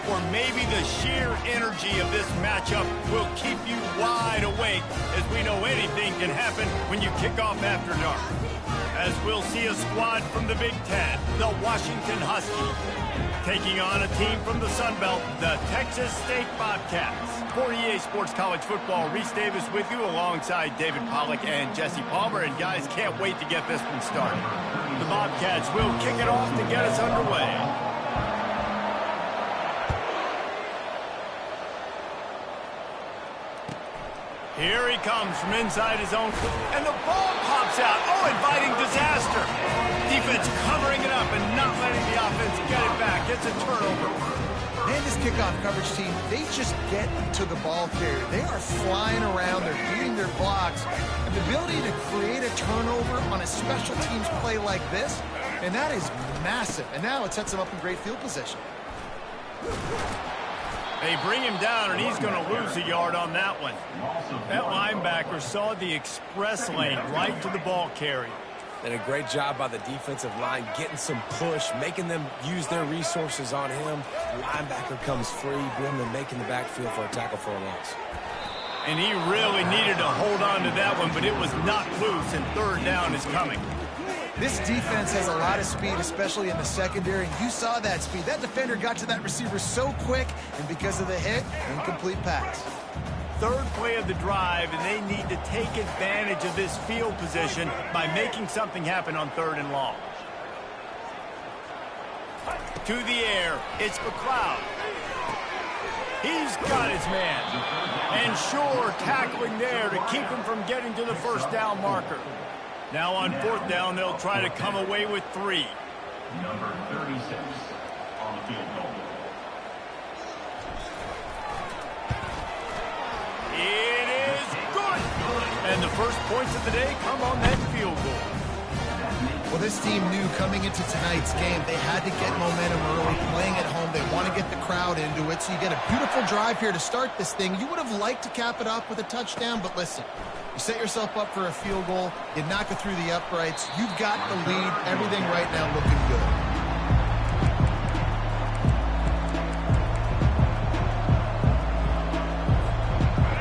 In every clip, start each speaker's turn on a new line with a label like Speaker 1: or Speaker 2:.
Speaker 1: or maybe the sheer energy of this matchup will keep you wide awake, as we know anything can happen when you kick off after dark. As we'll see a squad from the Big Ten, the Washington Huskies, taking on a team from the Sun Belt, the Texas State Bobcats. For EA Sports College Football, Reese Davis with you alongside David Pollack and Jesse Palmer. And guys, can't wait to get this one started. The Bobcats will kick it off to get us underway. Here he comes from inside his own, and the ball pops out. Oh, inviting disaster. Defense covering it up and not letting the offense get it back. It's a turnover.
Speaker 2: Man, this kickoff coverage team, they just get to the ball carrier. They are flying around. They're beating their blocks. And the ability to create a turnover on a special teams play like this, and that is massive. And now it sets them up in great field position.
Speaker 1: They bring him down, and he's going to lose a yard on that one. That linebacker saw the express lane right to the ball carrier.
Speaker 3: Did a great job by the defensive line, getting some push, making them use their resources on him. The linebacker comes free, Brimley making the backfield for a tackle for a loss.
Speaker 1: And he really needed to hold on to that one, but it was not loose, and third down is coming.
Speaker 2: This defense has a lot of speed, especially in the secondary, and you saw that speed. That defender got to that receiver so quick, and because of the hit, incomplete pass.
Speaker 1: Third play of the drive, and they need to take advantage of this field position by making something happen on third and long. To the air, it's McLeod. He's got his man. And sure, tackling there to keep him from getting to the first down marker. Now on fourth down, they'll try to come away with 3.
Speaker 4: Number 36 on the field goal.
Speaker 1: It is good. And the first points of the day come on that field goal.
Speaker 2: Well, this team knew coming into tonight's game they had to get momentum early, playing at home. They want to get the crowd into it, so you get a beautiful drive here to start this thing. You would have liked to cap it off with a touchdown, but listen, you set yourself up for a field goal, you knock it through the uprights, you've got the lead, everything right now looking good.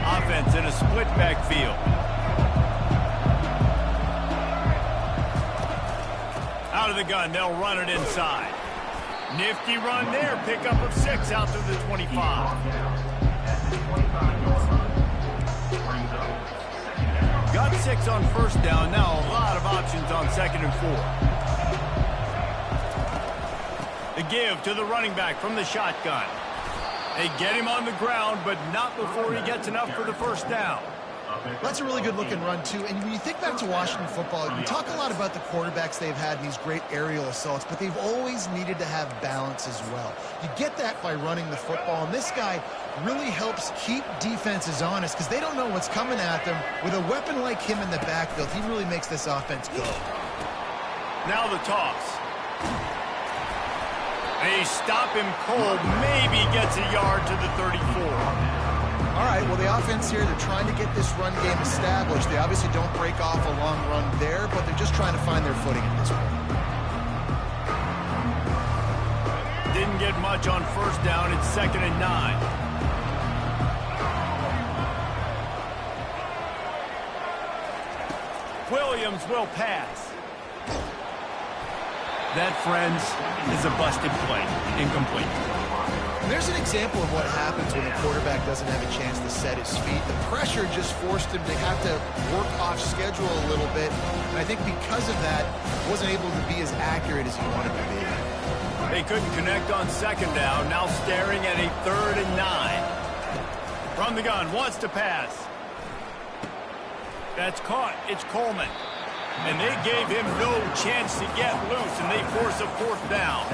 Speaker 1: Offense in a split backfield. Out of the gun, they'll run it inside. Nifty run there, pickup of 6 out to the 25. Got 6 on first down, now a lot of options on second and 4. The give to the running back from the shotgun. They get him on the ground, but not before he gets enough for the first down.
Speaker 2: That's a really good-looking run, too. And when you think back to Washington football, we talk a lot about the quarterbacks they've had in these great aerial assaults, but they've always needed to have balance as well. You get that by running the football, and this guy really helps keep defenses honest because they don't know what's coming at them. With a weapon like him in the backfield, he really makes this offense go.
Speaker 1: Now the toss. They stop him cold, maybe gets a yard to the 34.
Speaker 2: All right, well, the offense here, they're trying to get this run game established. They obviously don't break off a long run there, but they're just trying to find their footing at this point.
Speaker 1: Didn't get much on first down. It's 2nd and 9. Williams will pass. That, friends, is a busted play. Incomplete.
Speaker 2: There's an example of what happens when the quarterback doesn't have a chance to set his feet. The pressure just forced him to have to work off schedule a little bit. And I think because of that, wasn't able to be as accurate as he wanted to be.
Speaker 1: They couldn't connect on second down. Now staring at a 3rd and 9. From the gun, wants to pass. That's caught. It's Coleman. And they gave him no chance to get loose, and they force a 4th down.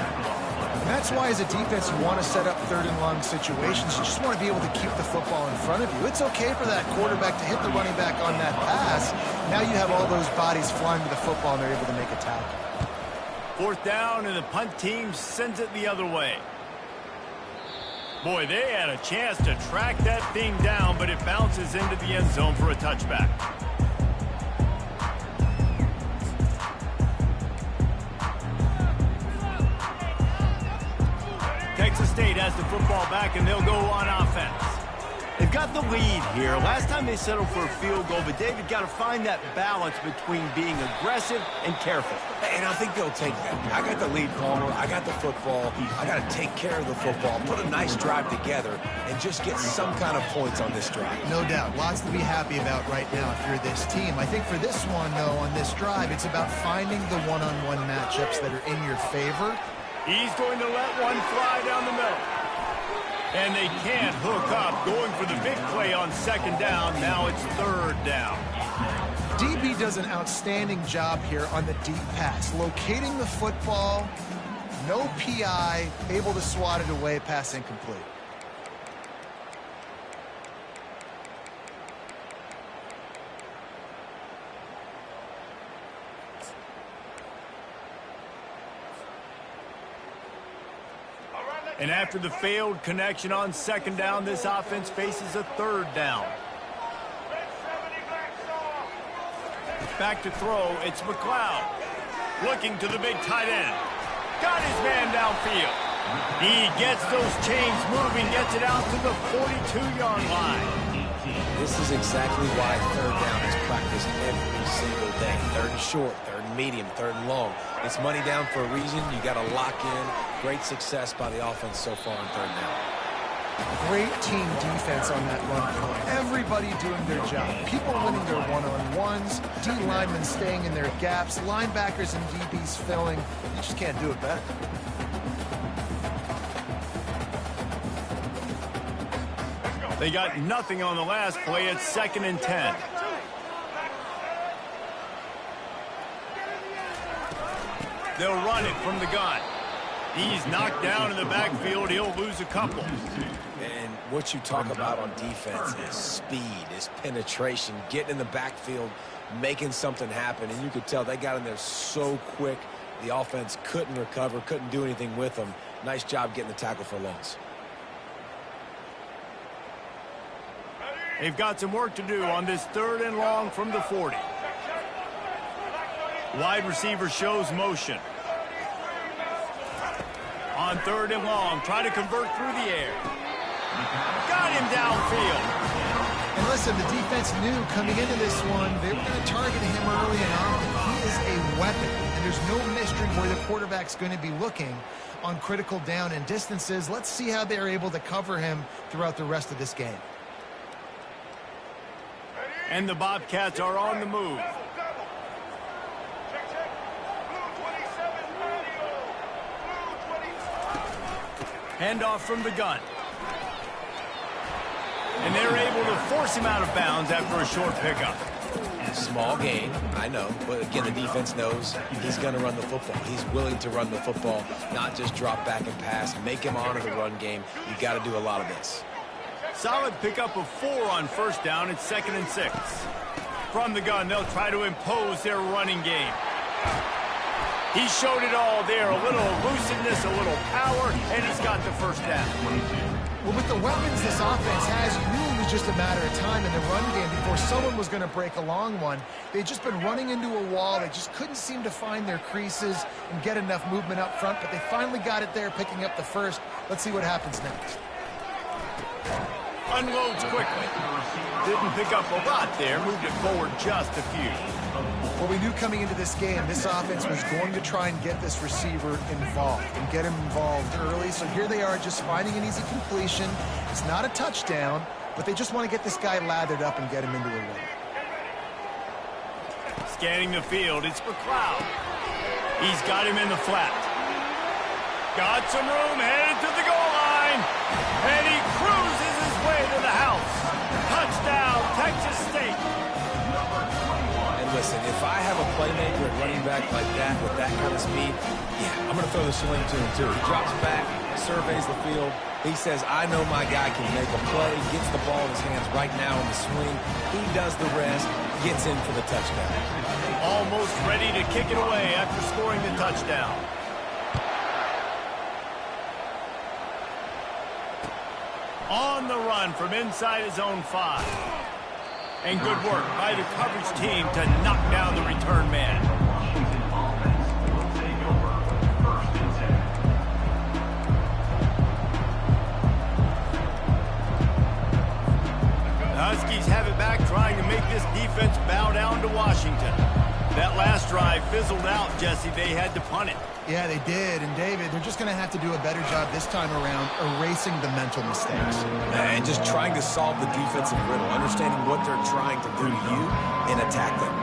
Speaker 2: And that's why, as a defense, you want to set up 3rd and long situations. You just want to be able to keep the football in front of you. It's okay for that quarterback to hit the running back on that pass. Now you have all those bodies flying to the football, and they're able to make a tackle.
Speaker 1: 4th down, and the punt team sends it the other way. Boy, they had a chance to track that thing down, but it bounces into the end zone for a touchback. Texas State has the football back, and they'll go on offense.
Speaker 5: They've got the lead here. Last time they settled for a field goal, but David got to find that balance between being aggressive and careful.
Speaker 3: And I think they'll take that. I got the lead, Palmer. I got the football. I got to take care of the football, put a nice drive together, and just get some kind of points on this drive.
Speaker 2: No doubt. Lots to be happy about right now if you're this team. I think for this one, though, on this drive, it's about finding the one-on-one matchups that are in your favor.
Speaker 1: He's going to let one fly down the middle. And they can't hook up, going for the big play on second down. Now it's third down.
Speaker 2: DB does an outstanding job here on the deep pass, locating the football, no PI, able to swat it away, pass incomplete.
Speaker 1: And after the failed connection on second down, this offense faces a third down. Back to throw, it's McLeod. Looking to the big tight end. Got his man downfield. He gets those chains moving, gets it out to the 42-yard line.
Speaker 3: This is exactly why third down is practiced every single day. Third and short, third and medium, third and long. It's money down for a reason. You got to lock in. Great success by the offense so far on third down.
Speaker 2: Great team defense on that run play. Everybody doing their job. People winning their one-on-ones, D linemen staying in their gaps, linebackers and DBs filling. You just can't do it better.
Speaker 1: They got nothing on the last play. It's 2nd and 10. They'll run it from the gun. He's knocked down in the backfield. He'll lose a couple.
Speaker 3: And what you talk about on defense is speed, is penetration, getting in the backfield, making something happen. And you could tell they got in there so quick. The offense couldn't recover, couldn't do anything with them. Nice job getting the tackle for loss.
Speaker 1: They've got some work to do on this third and long from the 40. Wide receiver shows motion. On third and long, try to convert through the air. Got him downfield.
Speaker 2: And listen, the defense knew coming into this one, they were going to target him early and often. He is a weapon, and there's no mystery where the quarterback's going to be looking on critical down and distances. Let's see how they're able to cover him throughout the rest of this game.
Speaker 1: And the Bobcats are on the move. Handoff from the gun. And they're able to force him out of bounds after a short pickup.
Speaker 3: Small gain, I know, but again, the defense knows he's going to run the football. He's willing to run the football, not just drop back and pass, make him honor the run game. You got to do a lot of this.
Speaker 1: Solid pickup of 4 on first down. It's 2nd and 6. From the gun, they'll try to impose their running game. He showed it all there. A little elusiveness, a little power, and he's got the first down.
Speaker 2: Well, with the weapons this offense has, you knew it was just a matter of time in the run game before someone was going to break a long one. They'd just been running into a wall. They just couldn't seem to find their creases and get enough movement up front, but they finally got it there, picking up the first. Let's see what happens next.
Speaker 1: Unloads quickly. Didn't pick up a lot there. Moved it forward just a few.
Speaker 2: Well, we knew coming into this game, this offense was going to try and get this receiver involved and get him involved early. So here they are just finding an easy completion. It's not a touchdown, but they just want to get this guy lathered up and get him into a run.
Speaker 1: Scanning the field, it's McLeod. He's got him in the flat. Got some room, headed to the goal line. And he cruises his way to the house. Touchdown, Texas State.
Speaker 3: And listen, if I have a playmaker at running back like that with that kind of speed, yeah, I'm going to throw the sling to him too. He drops back, surveys the field. He says, I know my guy can make a play, gets the ball in his hands right now in the swing. He does the rest, gets in for the touchdown.
Speaker 1: Almost ready to kick it away after scoring the touchdown. On the run from inside his own 5. And good work by the coverage team to knock down the return man.
Speaker 4: Washington offense will take over 1st and 10.
Speaker 1: Huskies have it back, trying to make this defense bow down to Washington. That last drive fizzled out, Jesse. They had to punt it.
Speaker 2: Yeah, they did. And, David, they're just going to have to do a better job this time around erasing the mental mistakes.
Speaker 3: And just trying to solve the defensive riddle, understanding what they're trying to do to you and attack them.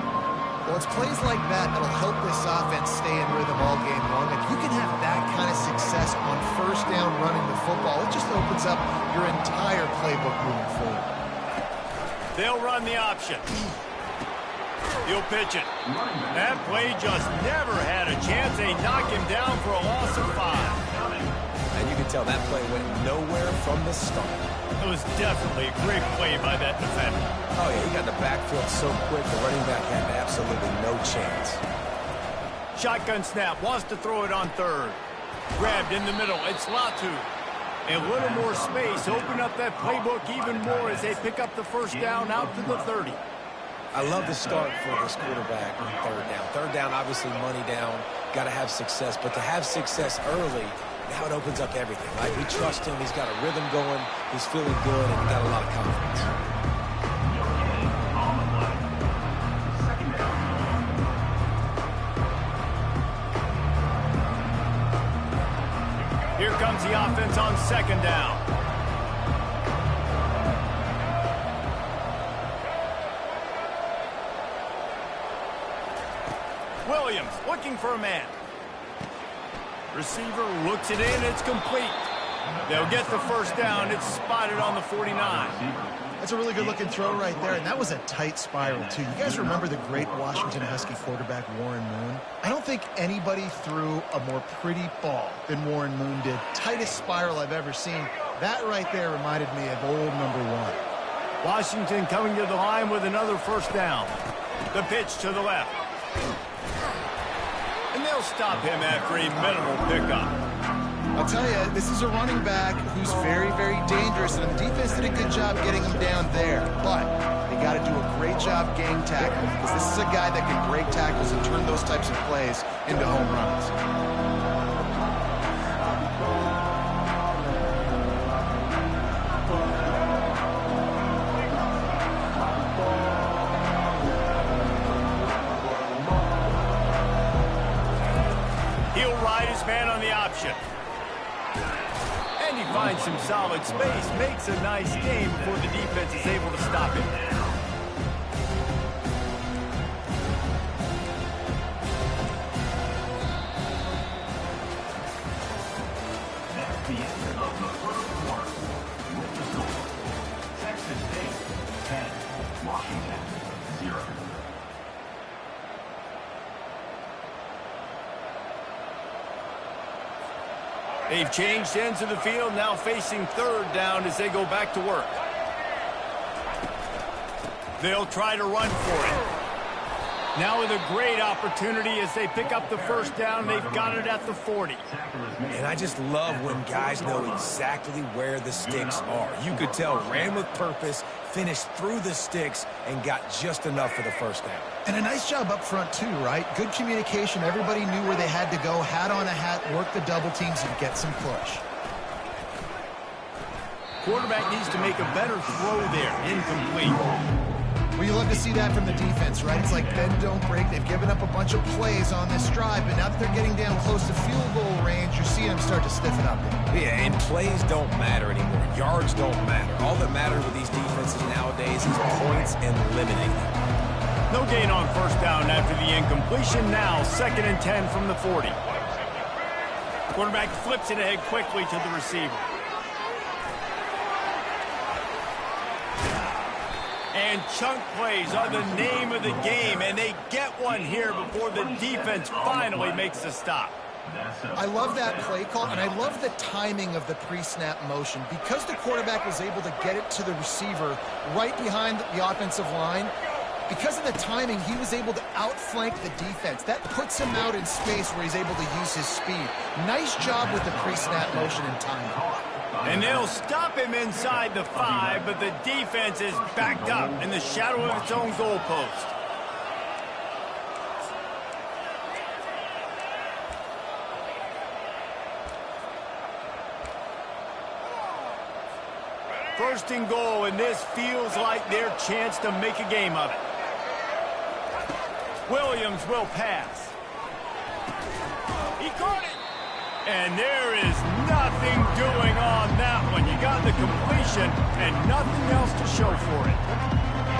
Speaker 2: Well, it's plays like that that'll help this offense stay in rhythm all game long. If you can have that kind of success on first down running the football, it just opens up your entire playbook moving forward.
Speaker 1: They'll run the option. He'll pitch it. That play just never had a chance. They knock him down for a loss of 5.
Speaker 3: And you can tell that play went nowhere from the start.
Speaker 1: It was definitely a great play by that defender.
Speaker 3: Oh, yeah, he got the backfield so quick, the running back had absolutely no chance.
Speaker 1: Shotgun snap, wants to throw it on third. Grabbed in the middle, it's Latu. A little more space, open up that playbook even more as they pick up the first down out to the 30.
Speaker 3: I love the start for this quarterback on third down. Third down, obviously money down, got to have success. But to have success early, now it opens up everything, right? We trust him. He's got a rhythm going. He's feeling good, and he got a lot of confidence.
Speaker 1: Here comes the offense on second down. Williams looking for a man. Receiver looks it in. It's complete. They'll get the first down. It's spotted on the 49.
Speaker 2: That's a really good-looking throw right there, and that was a tight spiral, too. You guys remember the great Washington Husky quarterback Warren Moon? I don't think anybody threw a more pretty ball than Warren Moon did. Tightest spiral I've ever seen. That right there reminded me of old number 1.
Speaker 1: Washington coming to the line with another first down. The pitch to the left. And they'll stop him after a minimal pickup.
Speaker 2: I'll tell you, this is a running back who's very, very dangerous, and the defense did a good job getting him down there. But they got to do a great job gang tackling, because this is a guy that can break tackles and turn those types of plays into home runs.
Speaker 1: He'll ride his man on the option. And he finds some solid space, makes a nice game before the defense is able to stop him.
Speaker 4: That's the end of the first quarter. With the score, Texas State 10, Washington 0.
Speaker 1: They've changed ends of the field, now facing third down as they go back to work. They'll try to run for it. Now with a great opportunity as they pick up the first down. They've got it at the 40.
Speaker 3: And I just love when guys know exactly where the sticks are. You could tell ran with purpose, finished through the sticks, and got just enough for the first down.
Speaker 2: And a nice job up front, too, right? Good communication. Everybody knew where they had to go, hat on a hat, work the double teams, and get some push.
Speaker 1: Quarterback needs to make a better throw there. Incomplete.
Speaker 2: Well, you love to see that from the defense, right? It's like bend, don't break. They've given up a bunch of plays on this drive, but now that they're getting down close to field goal range, you're seeing them start to stiffen up.
Speaker 3: Yeah, and plays don't matter anymore. Yards don't matter. All that matters with these defenses nowadays is points and limiting them.
Speaker 1: No gain on first down after the incompletion. Now 2nd and 10 from the 40. Quarterback flips it ahead quickly to the receiver. And chunk plays are the name of the game, and they get one here before the defense finally makes the stop.
Speaker 2: I love that play call, and I love the timing of the pre-snap motion. Because the quarterback was able to get it to the receiver right behind the offensive line, because of the timing, he was able to outflank the defense. That puts him out in space where he's able to use his speed. Nice job with the pre-snap motion and timing.
Speaker 1: And they'll stop him inside the 5, but the defense is backed up in the shadow of its own goalpost.
Speaker 5: First and goal, and this feels like their chance to make a game of it. Williams will pass. He caught it. And there is nothing doing on that one. You got the completion and nothing else to show for it.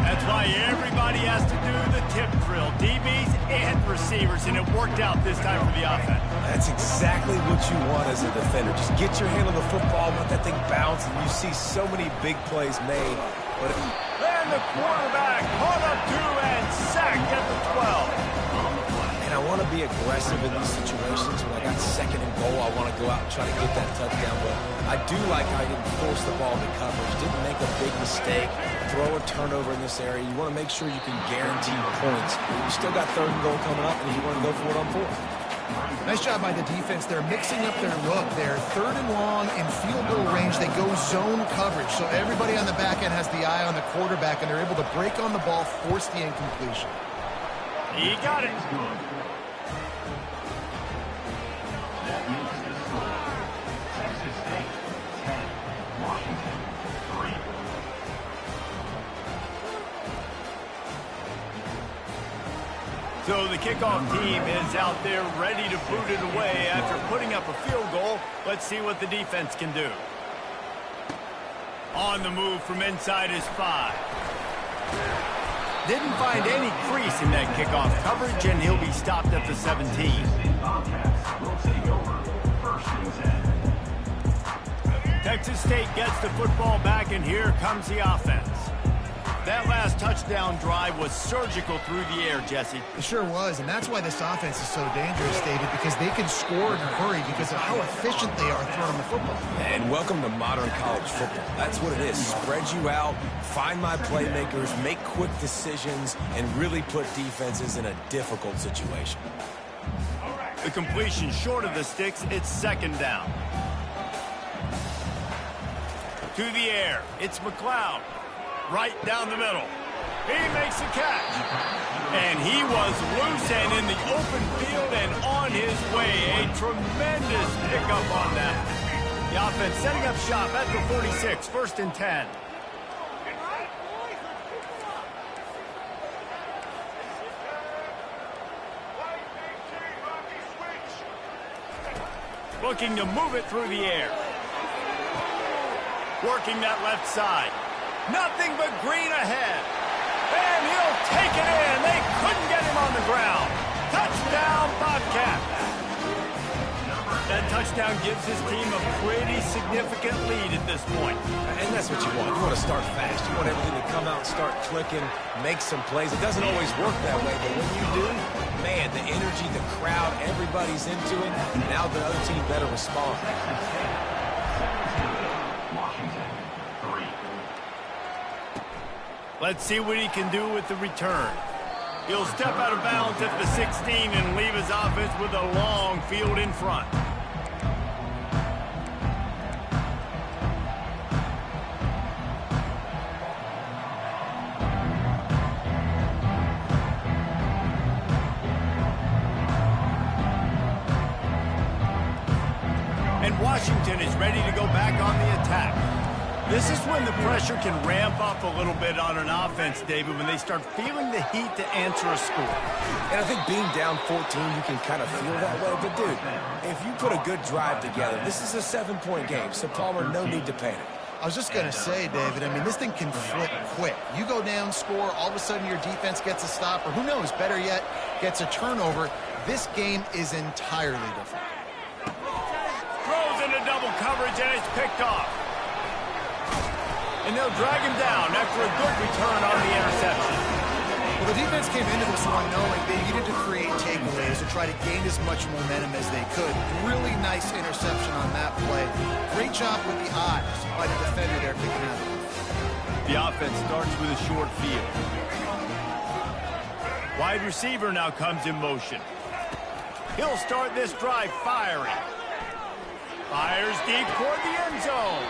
Speaker 5: That's why everybody has to do the tip drill, DBs and receivers, and it worked out this time for the offense.
Speaker 3: That's exactly what you want as a defender. Just get your hand on the football, let that thing bounce, and you see so many big plays made. But
Speaker 5: and the quarterback caught up to and sacked at the 12.
Speaker 3: And I want to be aggressive in these situations. When I got second and goal, I want to go out and try to get that touchdown. But I do like how he didn't force the ball into coverage, didn't make a big mistake, throw a turnover in this area. You want to make sure you can guarantee points. You still got third and goal coming up, and you want to go for it on fourth.
Speaker 2: Nice job by the defense. They're mixing up their look. They're third and long in field goal range. They go zone coverage. So everybody on the back end has the eye on the quarterback, and they're able to break on the ball, force the incompletion.
Speaker 5: He got it.
Speaker 4: That makes the score. Texas State 10, Washington 3.
Speaker 5: So the kickoff team is out there ready to boot it away after putting up a field goal. Let's see what the defense can do. On the move from inside his 5. Didn't find any crease in that kickoff coverage, and he'll be stopped at the 17. Texas State gets the football back, and here comes the offense. That last touchdown drive was surgical through the air, Jesse.
Speaker 2: It sure was, and that's why this offense is so dangerous, David, because they can score in a hurry because of how efficient they are throwing the football.
Speaker 3: And welcome to modern college football. That's what it is. Spread you out, find my playmakers, make quick decisions, and really put defenses in a difficult situation.
Speaker 5: The completion short of the sticks, it's second down. To the air, it's McLeod. Right down the middle. He makes a catch. And he was loose and in the open field and on his way. A tremendous pickup on that. The offense setting up shop at the 46, first and 10. Looking to move it through the air. Working that left side. Nothing but green ahead. And he'll take it in. They couldn't get him on the ground. Touchdown, Bobcat. That touchdown gives his team a pretty significant lead at this point.
Speaker 3: And that's what you want. You want to start fast. You want everything to come out and start clicking, make some plays. It doesn't always work that way, but when you do, man, the energy, the crowd, everybody's into it. Now the other team better respond.
Speaker 5: Let's see what he can do with the return. He'll step out of bounds at the 16 and leave his offense with a long field in front. And Washington is ready to go back on the attack. This is when the pressure can ramp up a little bit on an offense, David, when they start feeling the heat to answer a score.
Speaker 3: And I think being down 14, you can kind of feel that way. But, dude, if you put a good drive together, this is a 7-point game, so Palmer, no need to panic.
Speaker 2: I was just going to say, David, I mean, this thing can flip quick. You go down, score, all of a sudden your defense gets a stop, or who knows, better yet, gets a turnover. This game is entirely different.
Speaker 5: Throws into double coverage, and it's picked off. And they'll drag him down after a good return on the interception.
Speaker 2: Well, the defense came into this one knowing they needed to create takeaways to try to gain as much momentum as they could. Really nice interception on that play. Great job with the eyes by the defender there picking out.
Speaker 5: The offense starts with a short field. Wide receiver now comes in motion. He'll start this drive firing. Fires deep toward the end zone.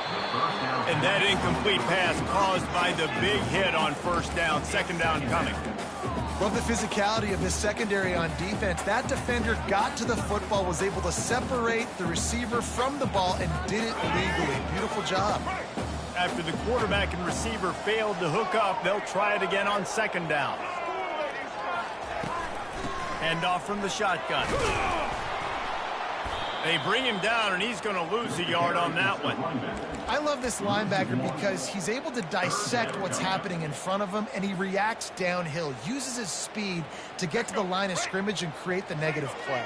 Speaker 5: And that incomplete pass caused by the big hit on first down. Second down coming.
Speaker 2: Love the physicality of this secondary on defense. That defender got to the football, was able to separate the receiver from the ball, and did it legally. Beautiful job.
Speaker 5: After the quarterback and receiver failed to hook up, they'll try it again on second down. Hand off from the shotgun. They bring him down, and he's going to lose a yard on that one.
Speaker 2: I love this linebacker because he's able to dissect what's happening in front of him, and he reacts downhill, uses his speed to get to the line of scrimmage and create the negative play.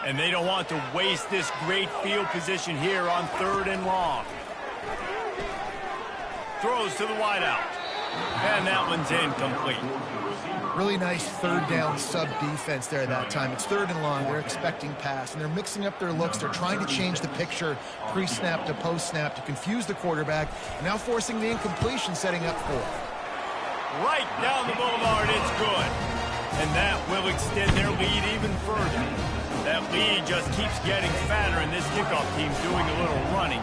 Speaker 5: And they don't want to waste this great field position here on 3rd and long. Throws to the wideout. And that one's incomplete.
Speaker 2: Really nice 3rd down sub defense there that time. It's 3rd and long. They're expecting pass, and they're mixing up their looks. They're trying to change the picture pre-snap to post-snap to confuse the quarterback, now forcing the incompletion, setting up 4th.
Speaker 5: Right down the boulevard, it's good. And that will extend their lead even further. That lead just keeps getting fatter, and this kickoff team's doing a little running.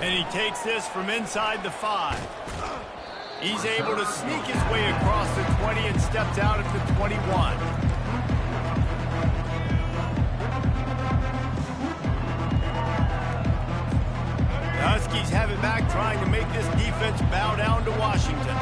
Speaker 5: And he takes this from inside the 5. He's able to sneak his way across the 20 and steps out at the 21. The Huskies have it back, trying to make this defense bow down to Washington.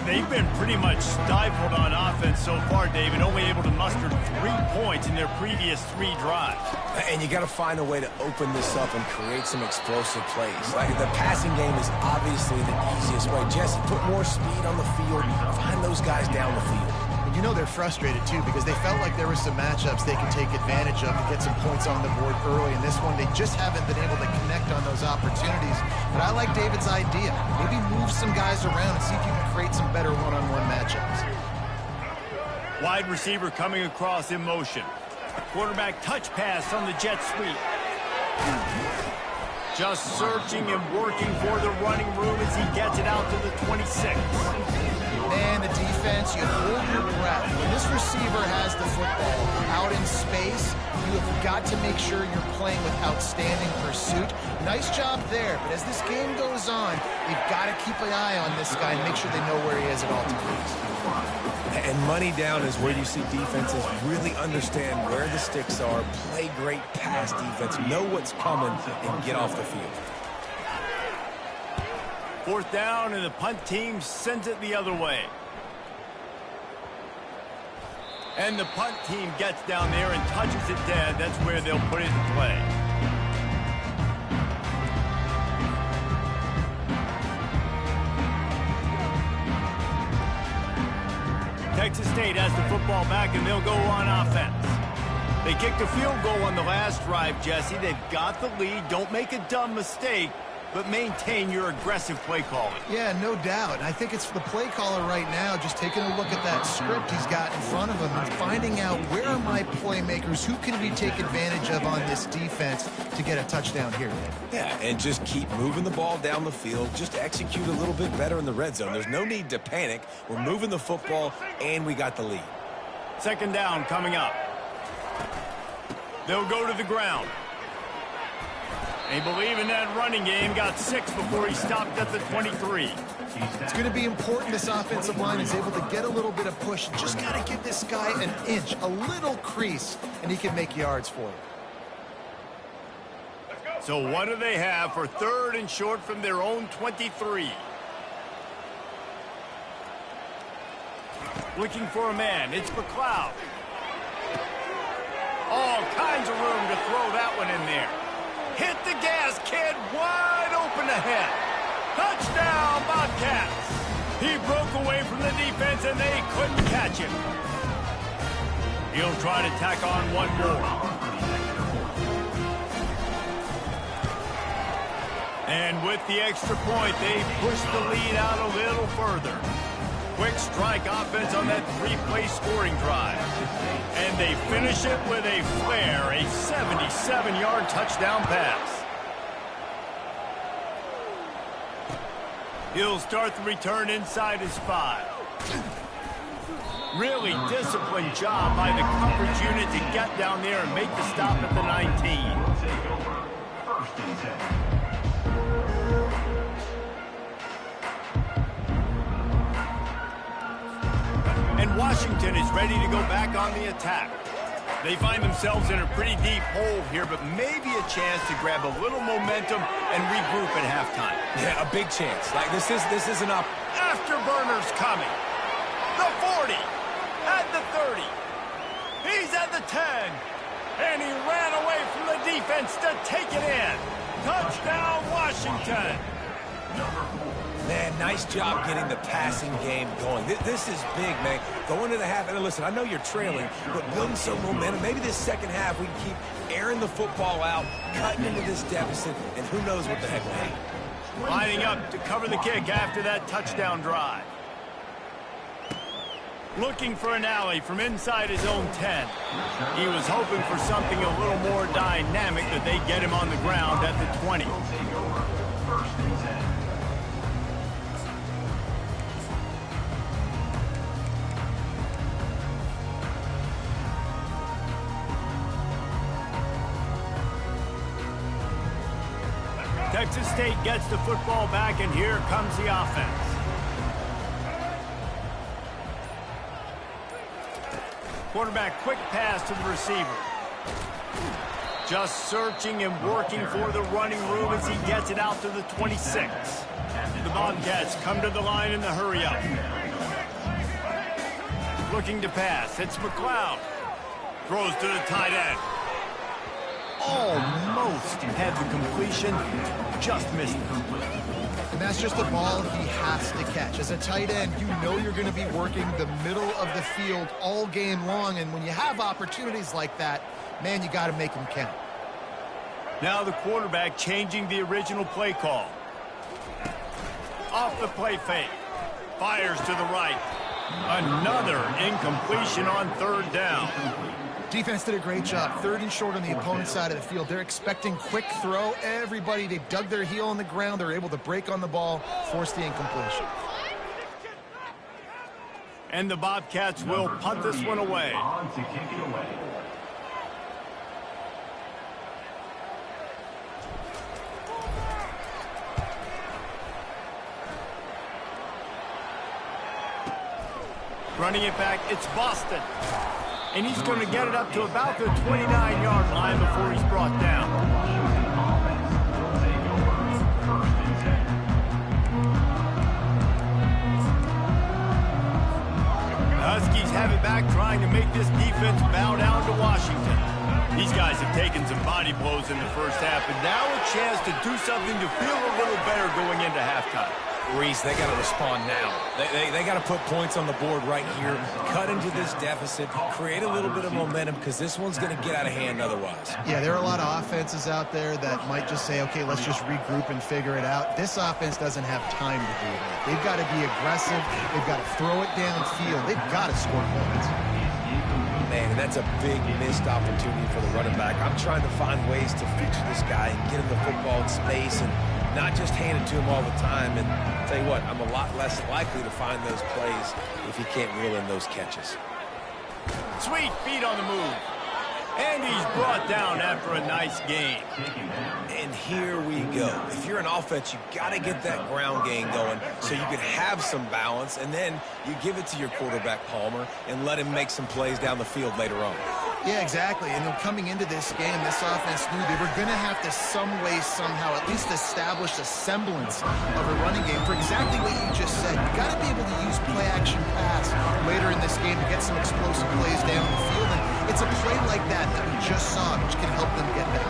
Speaker 5: They've been pretty much stifled on offense so far, David, only able to muster 3 points in their previous 3 drives.
Speaker 3: And you got to find a way to open this up and create some explosive plays. Like the passing game is obviously the easiest way. Jesse, put more speed on the field, find those guys down the field.
Speaker 2: And you know they're frustrated, too, because they felt like there were some matchups they could take advantage of to get some points on the board early. In this one, they just haven't been able to connect on those opportunities. But I like David's idea. Maybe move some guys around and see if you can create some better one-on-one matchups.
Speaker 5: Wide receiver coming across in motion. Quarterback touch pass on the jet sweep. Just searching and working for the running room as he gets it out to the 26.
Speaker 2: Man, the defense, you hold your breath. When this receiver has the football out in space, you have got to make sure you're playing with outstanding pursuit. Nice job there, but as this game goes on, you've got to keep an eye on this guy and make sure they know where he is at all times.
Speaker 3: And money down is where you see defenses really understand where the sticks are, play great pass defense, know what's coming, and get off the field.
Speaker 5: 4th down, and the punt team sends it the other way. And the punt team gets down there and touches it dead. That's where they'll put it in play. Texas State has the football back, and they'll go on offense. They kicked a field goal on the last drive, Jesse. They've got the lead. Don't make a dumb mistake, but maintain your aggressive play calling.
Speaker 2: Yeah, no doubt. I think it's the play caller right now just taking a look at that script he's got in front of him and finding out where are my playmakers, who can we take advantage of on this defense to get a touchdown here.
Speaker 3: Yeah, and just keep moving the ball down the field. Just execute a little bit better in the red zone. There's no need to panic. We're moving the football, and we got the lead.
Speaker 5: 2nd down coming up. They'll go to the ground. They believe in that running game. Got 6 before he stopped at the 23.
Speaker 2: It's going to be important this offensive line is able to get a little bit of push. Just got to give this guy an inch, a little crease, and he can make yards for you.
Speaker 5: So what do they have for 3rd and short from their own 23? Looking for a man. It's McLeod. All kinds of room to throw that one in there. Hit the gas, kid. Wide open ahead. Touchdown, Bobcats. He broke away from the defense, and they couldn't catch him. He'll try to tack on one more. And with the extra point, they push the lead out a little further. Quick strike offense on that 3-play scoring drive. And they finish it with a flair, a 77-yard touchdown pass. He'll start the return inside his 5. Really disciplined job by the coverage unit to get down there and make the stop at the 19.
Speaker 4: First and 10.
Speaker 5: And Washington is ready to go back on the attack.
Speaker 1: They find themselves in a pretty deep hole here, but maybe a chance to grab a little momentum and regroup at halftime.
Speaker 3: Yeah, a big chance. Like this is an
Speaker 1: Afterburners coming. The 40, at the 30. He's at the 10, and he ran away from the defense to take it in. Touchdown, Washington.
Speaker 3: Man, nice job getting the passing game going. This is big, man. Going to the half, and listen, I know you're trailing, but building some momentum. Maybe this second half we can keep airing the football out, cutting into this deficit, and who knows what the heck will happen.
Speaker 1: Lining up to cover the kick after that touchdown drive. Looking for an alley from inside his own 10. He was hoping for something a little more dynamic that they get him on the ground at the 20. Texas State gets the football back, and here comes the offense. Quarterback, quick pass to the receiver. Just searching and working for the running room as he gets it out to the 26. The Bobcats come to the line in the hurry-up. Looking to pass. It's McLeod. Throws to the tight end. Almost had the completion, just missed it.
Speaker 2: And that's just a ball he has to catch. As a tight end, you know you're going to be working the middle of the field all game long, and when you have opportunities like that, man, you got to make them count.
Speaker 1: Now the quarterback changing the original play call. Off the play fake. Fires to the right. Another incompletion on third down.
Speaker 2: Defense did a great job. 3rd and short on the opponent's side of the field. They're expecting quick throw. Everybody, they dug their heel on the ground. They're able to break on the ball, force the incompletion.
Speaker 1: And the Bobcats will punt this one away. Running it back, it's Boston. And he's going to get it up to about the 29-yard line before he's brought down. Huskies have it back, trying to make this defense bow down to Washington. These guys have taken some body blows in the first half, and now a chance to do something to feel a little better going into halftime.
Speaker 3: Reese, they got to respond now. They got to put points on the board right here, cut into this deficit, create a little bit of momentum, because this one's going to get out of hand otherwise.
Speaker 2: Yeah, there are a lot of offenses out there that might just say, okay, let's just regroup and figure it out. This offense doesn't have time to do that. They've got to be aggressive. They've got to throw it downfield. They've got to score points.
Speaker 3: Man, and that's a big missed opportunity for the running back. I'm trying to find ways to feature this guy and get him the football in space and not just hand it to him all the time. And I'll tell you what, I'm a lot less likely to find those plays if he can't reel in those catches.
Speaker 1: Sweet feet on the move. And he's brought down after a nice gain.
Speaker 3: And here we go. If you're an offense, you got to get that ground game going so you can have some balance, and then you give it to your quarterback, Palmer, and let him make some plays down the field later on.
Speaker 2: Yeah, exactly. And coming into this game, this offense knew they were going to have to some way, somehow, at least establish a semblance of a running game for exactly what you just said. You got to be able to use play-action pass later in this game to get some explosive plays down the field. And it's a play like that we just saw, which can help them get that.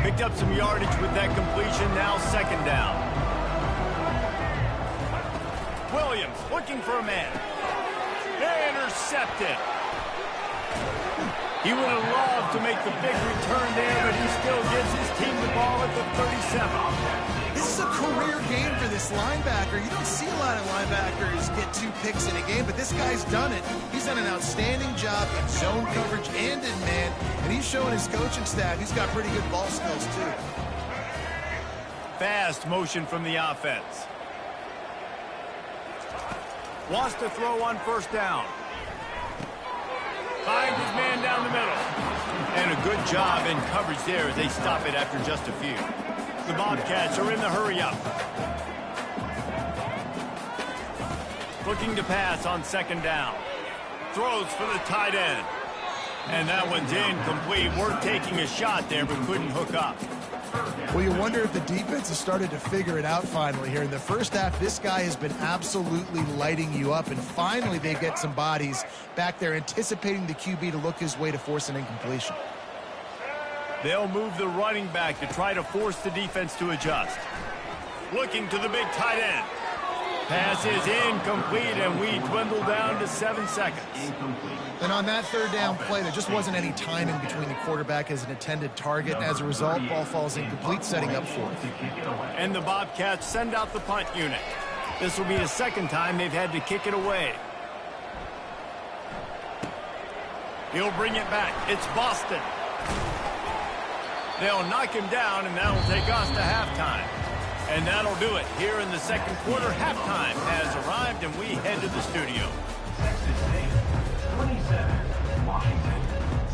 Speaker 1: Picked up some yardage with that completion, now second down. Williams looking for a man. Intercepted. He would have loved to make the big return there, but he still gives his team the ball at the 37.
Speaker 2: This is a career game for this linebacker. You don't see a lot of linebackers get 2 picks in a game, but this guy's done it. He's done an outstanding job in zone coverage and in man, and he's showing his coaching staff he's got pretty good ball skills too.
Speaker 1: Fast motion from the offense. Wants to throw on first down. Finds his man down the middle. And a good job in coverage there as they stop it after just a few.
Speaker 5: The Bobcats are in the hurry-up. Looking to pass on second down. Throws for the tight end. And that one's incomplete. Worth taking a shot there, but couldn't hook up.
Speaker 2: Well, you wonder if the defense has started to figure it out finally here. In the first half, this guy has been absolutely lighting you up, and finally they get some bodies back there anticipating the QB to look his way to force an incompletion.
Speaker 5: They'll move the running back to try to force the defense to adjust. Looking to the big tight end. Pass is incomplete, and we dwindle down to 7 seconds.
Speaker 2: And on that third down play, there just wasn't any timing between the quarterback as an intended target. And as a result, ball falls incomplete, setting up fourth.
Speaker 5: And the Bobcats send out the punt unit. This will be the second time they've had to kick it away. He'll bring it back. It's Boston. They'll knock him down, and that'll take us to halftime. And that'll do it. Here in the second quarter, halftime has arrived, and we head to the studio.
Speaker 4: Texas State, 27, Washington.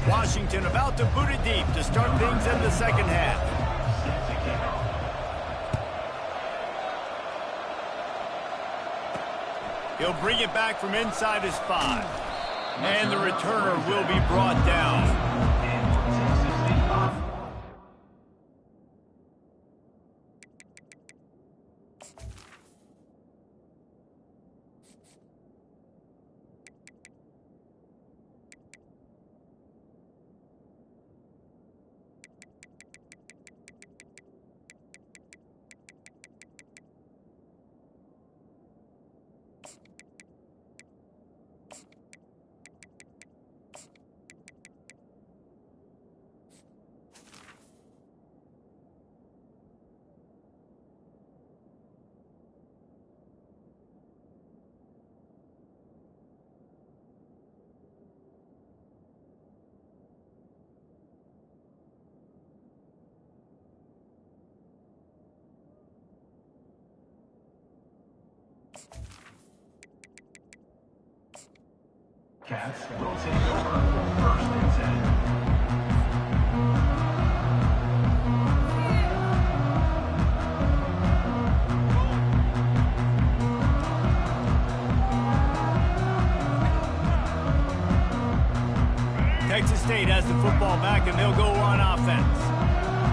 Speaker 5: Washington about to boot it deep to start things in the second half.
Speaker 4: Set to kick off.
Speaker 5: He'll bring it back from inside his 5. And the returner will be brought down.
Speaker 4: And for Texas State offense. Cats will take over for 1st and 10.
Speaker 5: Texas State has the football back, and they'll go on offense.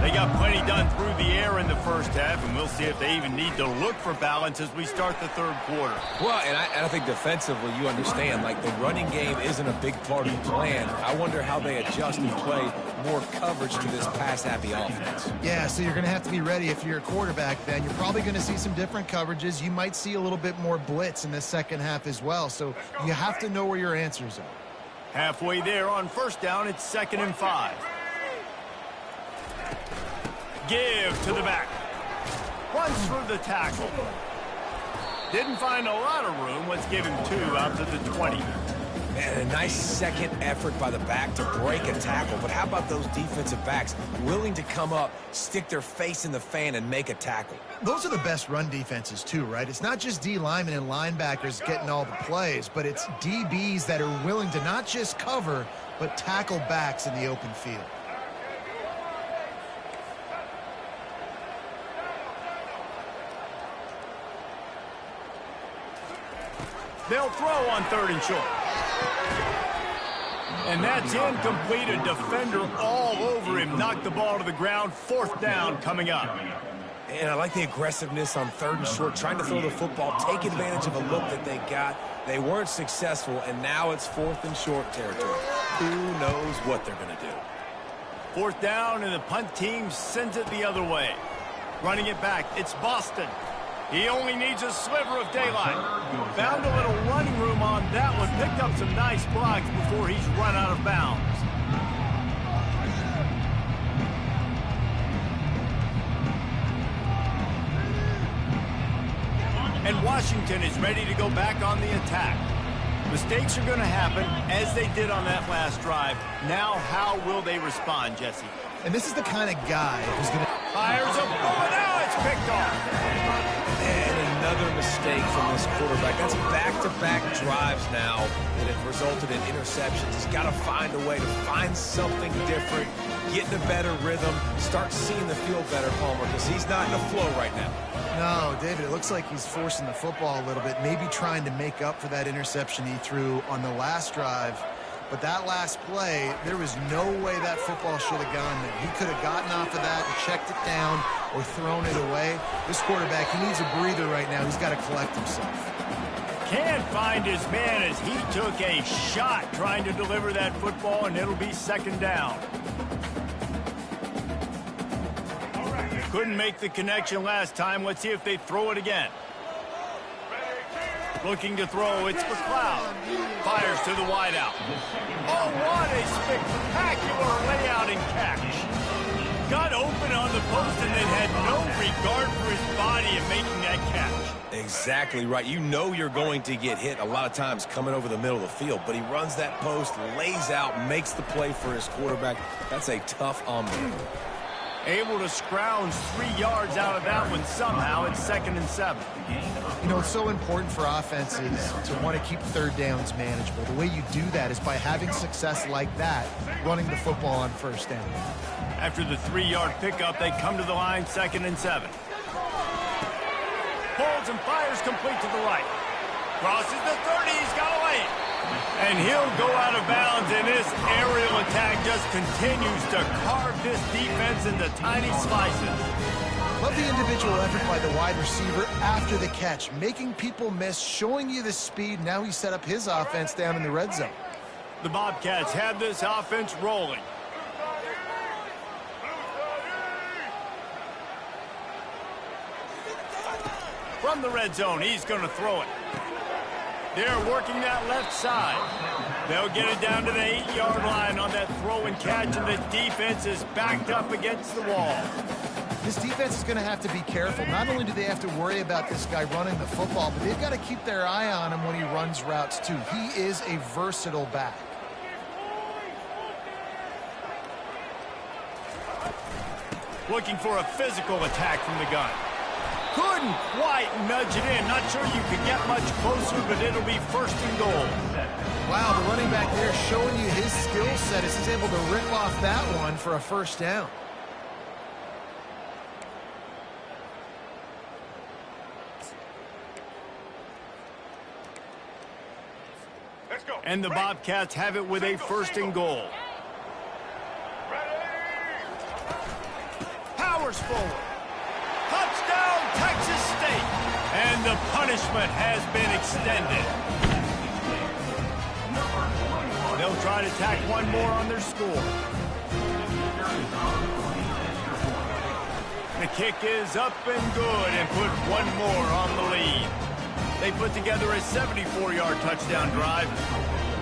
Speaker 5: They got plenty done through the air in the first half, and we'll see if they even need to look for balance as we start the third quarter.
Speaker 3: Well, and I think defensively, you understand, like the running game isn't a big part of the plan. I wonder how they adjust and play more coverage to this pass-happy offense.
Speaker 2: Yeah, so you're going to have to be ready if you're a quarterback then. You're probably going to see some different coverages. You might see a little bit more blitz in the second half as well, so you have to know where your answers are.
Speaker 5: Halfway there on first down, it's 2nd and 5. Give to the back. Runs through the tackle. Didn't find a lot of room. Let's give him 2 out to the 20.
Speaker 3: And a nice second effort by the back to break a tackle. But how about those defensive backs willing to come up, stick their face in the fan, and make a tackle?
Speaker 2: Those are the best run defenses too, right? It's not just D linemen and linebackers getting all the plays, but it's DBs that are willing to not just cover, but tackle backs in the open field.
Speaker 5: They'll throw on 3rd and short. And that's incomplete. A defender all over him. Knocked the ball to the ground. 4th down coming up.
Speaker 3: And I like the aggressiveness on 3rd and short, trying to throw the football, take advantage of a look that they got. They weren't successful, and now it's 4th and short territory. Who knows what they're going to do?
Speaker 5: 4th down, and the punt team sends it the other way. Running it back, it's Boston. He only needs a sliver of daylight. Found a little running room on that one. Picked up some nice blocks before he's run out of bounds. And Washington is ready to go back on the attack. Mistakes are going to happen, as they did on that last drive. Now, how will they respond, Jesse?
Speaker 2: And this is the kind of guy who's going to...
Speaker 5: Fires a bullet. Now it's picked off.
Speaker 3: And another mistake from this quarterback. That's back-to-back drives now that have resulted in interceptions. He's got to find a way to find something different, get in a better rhythm, start seeing the field better, Palmer, because he's not in a flow right now.
Speaker 2: No, David, it looks like he's forcing the football a little bit, maybe trying to make up for that interception he threw on the last drive. But that last play, there was no way that football should have gone there. He could have gotten off of that and checked it down or thrown it away. This quarterback, he needs a breather right now. He's got to collect himself.
Speaker 5: Can't find his man as he took a shot trying to deliver that football, and it'll be second down. Couldn't make the connection last time. Let's see if they throw it again. Looking to throw, it's McLeod. Fires to the wideout. Oh, what a spectacular layout and catch. Got open on the post and then had no regard for his body in making that catch.
Speaker 3: Exactly right. You know you're going to get hit a lot of times coming over the middle of the field, but he runs that post, lays out, makes the play for his quarterback. That's a tough hombre.
Speaker 5: Able to scrounge 3 yards out of that one somehow. It's 2nd and 7.
Speaker 2: You know, it's so important for offenses to want to keep third downs manageable. The way you do that is by having success like that, running the football on first down.
Speaker 5: After the 3-yard pickup, they come to the line, 2nd and 7. Pulls and fires complete to the right. Crosses the 30, he's got away. And he'll go out of bounds, and this aerial attack just continues to carve this defense into tiny slices.
Speaker 2: Love the individual effort by the wide receiver after the catch, making people miss, showing you the speed. Now he set up his offense down in the red zone.
Speaker 5: The Bobcats have this offense rolling. From the red zone, he's going to throw it. They're working that left side. They'll get it down to the 8-yard line on that throw and catch, and the defense is backed up against the wall.
Speaker 2: This defense is going to have to be careful. Not only do they have to worry about this guy running the football, but they've got to keep their eye on him when he runs routes too. He is a versatile back.
Speaker 5: Looking for a physical attack from the gun. Couldn't quite nudge it in. Not sure you could get much closer, but it'll be 1st and goal.
Speaker 2: Wow, the running back there showing you his skill set as he's able to rip off that one for a 1st down.
Speaker 5: And the Bobcats have it with a 1st and goal. Powers forward. Touchdown, Texas State. And the punishment has been extended. They'll try to tack one more on their score. The kick is up and good and put one more on the lead. They put together a 74-yard touchdown drive,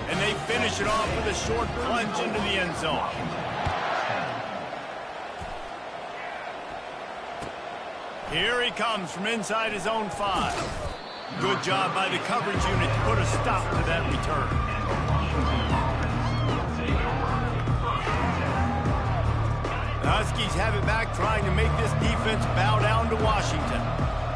Speaker 5: and they finish it off with a short plunge into the end zone. Here he comes from inside his own 5. Good job by the coverage unit to put a stop to that return. The Huskies have it back, trying to make this defense bow down to Washington.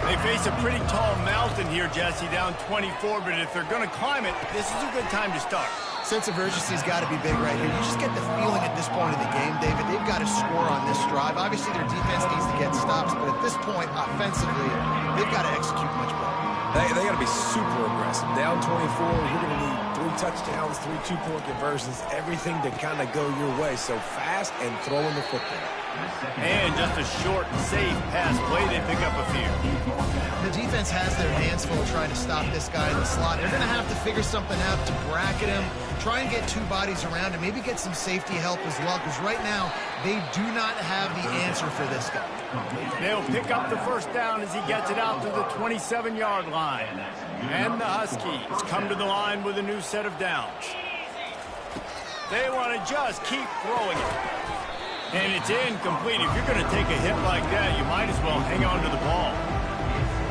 Speaker 5: They face a pretty tall mountain here, Jesse, down 24, but if they're going to climb it, this is a good time to start.
Speaker 2: Sense of urgency's got to be big right here. You just get the feeling at this point of the game, David, they've got to score on this drive. Obviously, their defense needs to get stops, but at this point, offensively, they've got to execute much better.
Speaker 3: They got to be super aggressive. Down 24, you're going to need 3 touchdowns, 3 two-point conversions, everything to kind of go your way. So fast and throwing the football.
Speaker 5: And just a short, safe pass play, they pick up a few.
Speaker 2: The defense has their hands full trying to stop this guy in the slot. They're going to have to figure something out to bracket him, try and get 2 bodies around him, maybe get some safety help as well, because right now they do not have the answer for this guy.
Speaker 5: They'll pick up the 1st down as he gets it out to the 27-yard line. And the Huskies come to the line with a new set of downs. They want to just keep throwing it. And it's incomplete. If you're going to take a hit like that, you might as well hang on to the ball.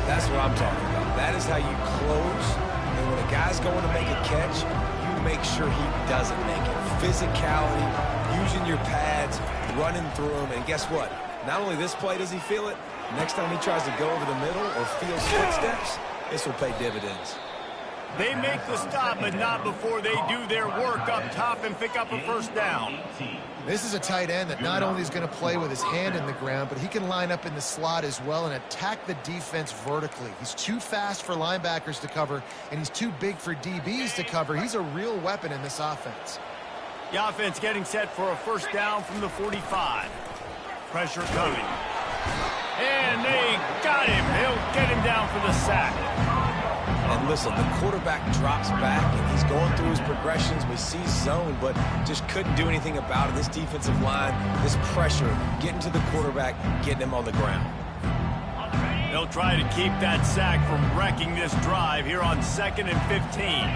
Speaker 3: That's what I'm talking about. That is how you close. And when a guy's going to make a catch, you make sure he doesn't make it. Physicality, using your pads, running through them. And guess what? Not only this play does he feel it, next time he tries to go over the middle or feels footsteps, this will pay dividends.
Speaker 5: They make the stop, but not before they do their work up top and pick up a first down.
Speaker 2: This is a tight end that not only is going to play with his hand in the ground, but he can line up in the slot as well and attack the defense vertically. He's too fast for linebackers to cover, and he's too big for DBs to cover. He's a real weapon in this offense.
Speaker 5: The offense getting set for a first down from the 45. Pressure coming. And they got him. They'll get him down for the sack.
Speaker 3: And listen, the quarterback drops back, and he's going through his progressions. We see zone, but just couldn't do anything about it. This defensive line, this pressure, getting to the quarterback, getting him on the ground.
Speaker 5: They'll try to keep that sack from wrecking this drive here on 2nd and 15.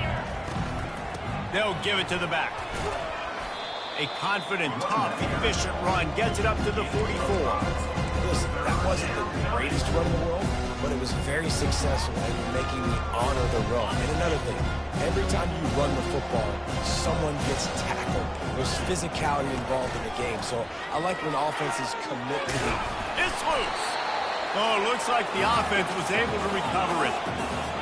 Speaker 5: They'll give it to the back. A confident, tough, efficient run gets it up to the 44.
Speaker 3: Listen, that wasn't the greatest run in the world, but it was very successful and making me honor the run. And another thing, every time you run the football, someone gets tackled. There's physicality involved in the game, so I like when offenses commit to it.
Speaker 5: It's loose. Oh, looks like the offense was able to recover it.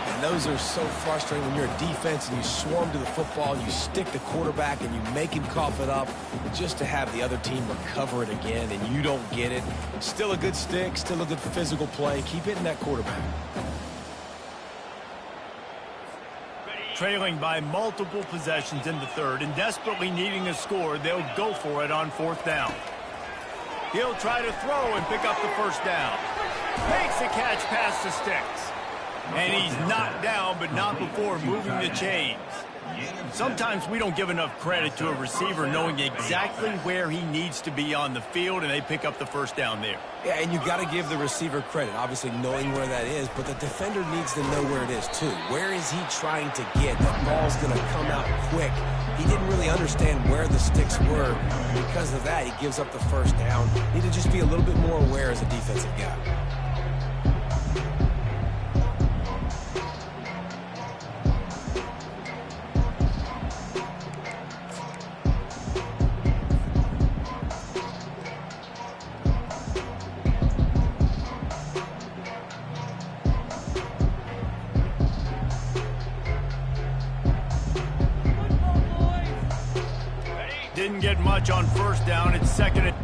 Speaker 3: And those are so frustrating when you're a defense and you swarm to the football and you stick the quarterback and you make him cough it up, just to have the other team recover it again and you don't get it. Still a good stick, still a good physical play. Keep hitting that quarterback.
Speaker 5: Trailing by multiple possessions in the third and desperately needing a score, they'll go for it on 4th down. He'll try to throw and pick up the first down. Makes the catch past the sticks. And he's knocked down, but not before moving the chains. Sometimes we don't give enough credit to a receiver knowing exactly where he needs to be on the field, and they pick up the first down there.
Speaker 3: Yeah, and you got to give the receiver credit, obviously knowing where that is, but the defender needs to know where it is too. Where is he trying to get? That ball's going to come out quick. He didn't really understand where the sticks were. Because of that, he gives up the first down. Need to just be a little bit more aware as a defensive guy.
Speaker 5: Didn't get much on first down. It's 2nd and